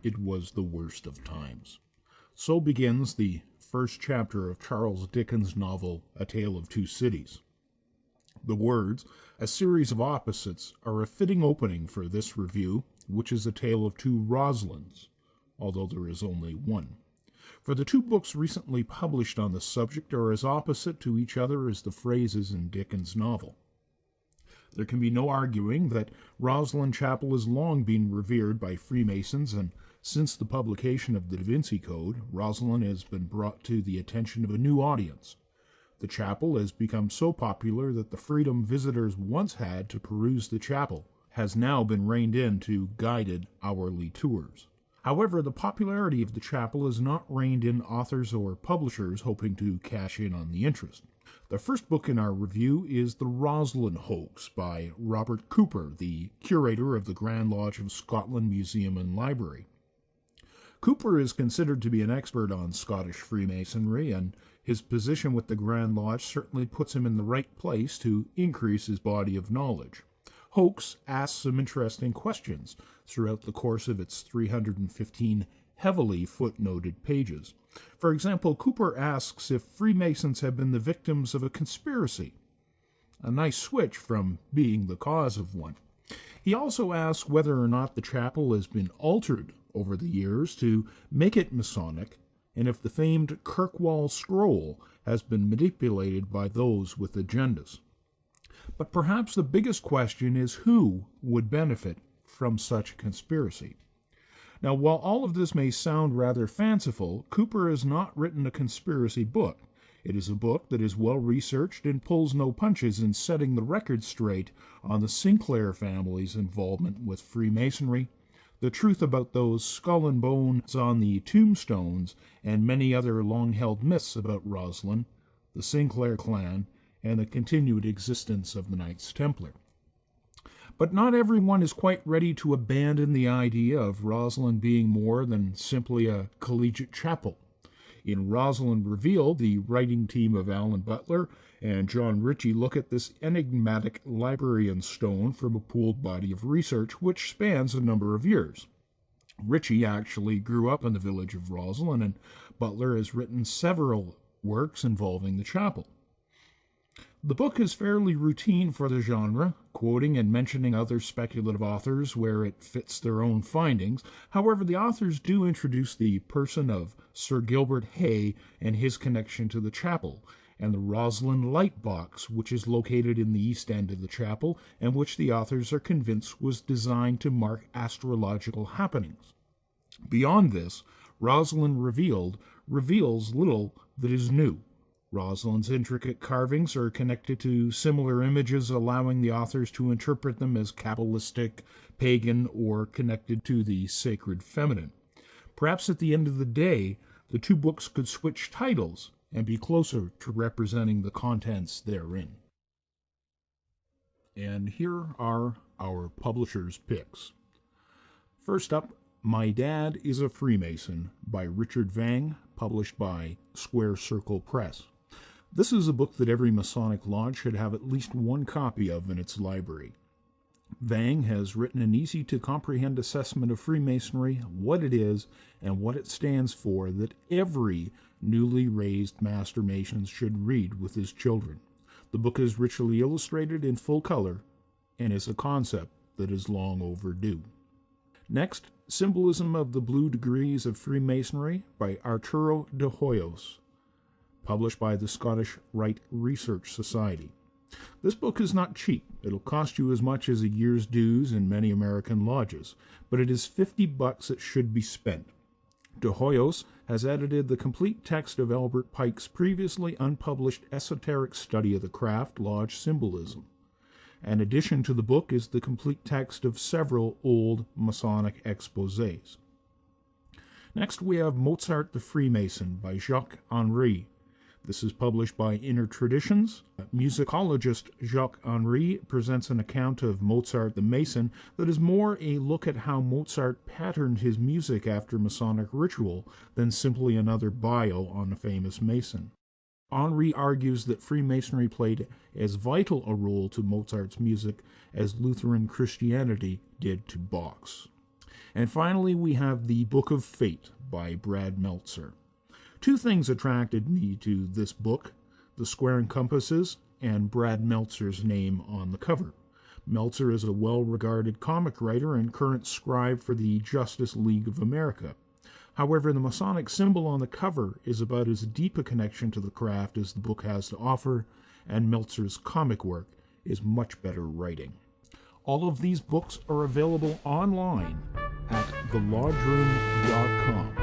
it was the worst of times. So begins the first chapter of Charles Dickens' novel, A Tale of Two Cities. The words, a series of opposites, are a fitting opening for this review, which is a tale of two Rosalinds, although there is only one. For the two books recently published on the subject are as opposite to each other as the phrases in Dickens' novel. There can be no arguing that Rosslyn Chapel has long been revered by Freemasons, and since the publication of the Da Vinci Code, Rosslyn has been brought to the attention of a new audience. The chapel has become so popular that the freedom visitors once had to peruse the chapel has now been reined in to guided hourly tours. However, the popularity of the chapel has not reined in authors or publishers hoping to cash in on the interest. The first book in our review is The Rosslyn Hoax by Robert Cooper, the curator of the Grand Lodge of Scotland Museum and Library. Cooper is considered to be an expert on Scottish Freemasonry, and his position with the Grand Lodge certainly puts him in the right place to increase his body of knowledge. Hoax asks some interesting questions throughout the course of its 315 heavily footnoted pages. For example, Cooper asks if Freemasons have been the victims of a conspiracy, a nice switch from being the cause of one. He also asks whether or not the chapel has been altered over the years to make it Masonic, and if the famed Kirkwall Scroll has been manipulated by those with agendas. But perhaps the biggest question is who would benefit from such a conspiracy. Now, while all of this may sound rather fanciful, Cooper has not written a conspiracy book. It is a book that is well researched and pulls no punches in setting the record straight on the Sinclair family's involvement with Freemasonry, the truth about those skull and bones on the tombstones, and many other long-held myths about Rosslyn, the Sinclair clan, and the continued existence of the Knights Templar. But not everyone is quite ready to abandon the idea of Rosslyn being more than simply a collegiate chapel. In Rosslyn Revealed, the writing team of Alan Butler and John Ritchie look at this enigmatic librarian stone from a pooled body of research which spans a number of years. Ritchie actually grew up in the village of Rosslyn, and Butler has written several works involving the chapel. The book is fairly routine for the genre, quoting and mentioning other speculative authors where it fits their own findings. However, the authors do introduce the person of Sir Gilbert Hay and his connection to the chapel, and the Rosslyn light box, which is located in the east end of the chapel, and which the authors are convinced was designed to mark astrological happenings. Beyond this, Rosslyn Revealed reveals little that is new. Roslyn's intricate carvings are connected to similar images, allowing the authors to interpret them as Kabbalistic, pagan, or connected to the sacred feminine. Perhaps at the end of the day, the two books could switch titles and be closer to representing the contents therein. And here are our publishers' picks. First up, My Dad is a Freemason by Richard Vang, published by Square Circle Press. This is a book that every Masonic lodge should have at least one copy of in its library. Vang has written an easy-to-comprehend assessment of Freemasonry, what it is, and what it stands for that every newly raised Master Mason should read with his children. The book is richly illustrated in full color and is a concept that is long overdue. Next, Symbolism of the Blue Degrees of Freemasonry by Arturo de Hoyos, published by the Scottish Rite Research Society. This book is not cheap. It'll cost you as much as a year's dues in many American lodges, but it is $50 that should be spent. De Hoyos has edited the complete text of Albert Pike's previously unpublished esoteric study of the craft, Lodge Symbolism. An addition to the book is the complete text of several old Masonic exposés. Next we have Mozart the Freemason by Jacques Henry. This is published by Inner Traditions. Musicologist Jacques Henry presents an account of Mozart the Mason that is more a look at how Mozart patterned his music after Masonic ritual than simply another bio on a famous Mason. Henry argues that Freemasonry played as vital a role to Mozart's music as Lutheran Christianity did to Bach's. And finally, we have The Book of Fate by Brad Meltzer. Two things attracted me to this book: the square and compasses and Brad Meltzer's name on the cover. Meltzer is a well-regarded comic writer and current scribe for the Justice League of America. However, the Masonic symbol on the cover is about as deep a connection to the craft as the book has to offer, and Meltzer's comic work is much better writing. All of these books are available online at thelodgeroom.com.